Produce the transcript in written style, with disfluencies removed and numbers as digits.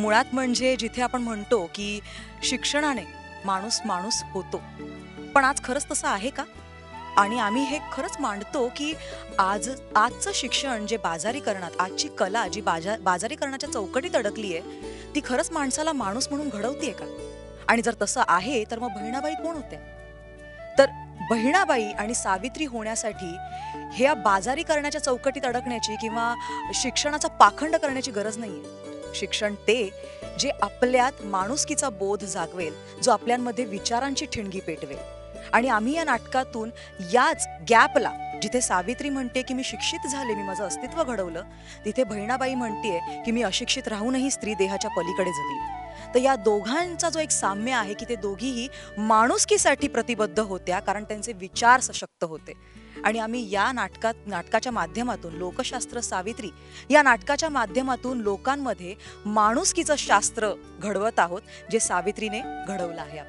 मुळात म्हणजे जिथे आपण म्हणतो की शिक्षणाने माणूस माणूस होतो. पण आज खरंच तसं आहे का? आणि आम्ही हे खरंच मांडतो की आजचं शिक्षण जे बाजारीकरणात, आजची कला जी बाजारीकरणाच्या चौकटीत अडकली आहे, ती खरंच माणसाला माणूस म्हणून घडवतीये का? आणि जर तसं आहे, तर मग बहिणाबाई कोण होत्या? तर बहिणाबाई आणि सावित्री होण्यासाठी ह्या बाजारीकरणाच्या चौकटीत अडकण्याची किंवा शिक्षणाचा पाखंड करण्याची गरज नाहीये. शिक्षण ते जे आपल्यात माणुसकीचा बोध जागवेल, जो आपल्यांमध्ये विचारांची ठिणगी पेटवेल. आणि आम्ही या नाटकातून याच गॅपला, जिथे सावित्री म्हणते की मी शिक्षित झाले, मी माझं अस्तित्व घडवलं, तिथे बहिणाबाई म्हणतेय की मी अशिक्षित राहूनही स्त्री देहाच्या पलीकडे जगली. तर या दोघांचा जो एक साम्य आहे की ते दोघीही माणुसकीसाठी प्रतिबद्ध होत्या, कारण त्यांचे विचार सशक्त होते. आणि आम्ही या नाटकाच्या माध्यमातून लोकशास्त्र सावित्री या नाटकाच्या माध्यमातून लोकांमध्ये माणुसकीचं शास्त्र घडवत आहोत, जे सावित्रीने घडवलं आहे.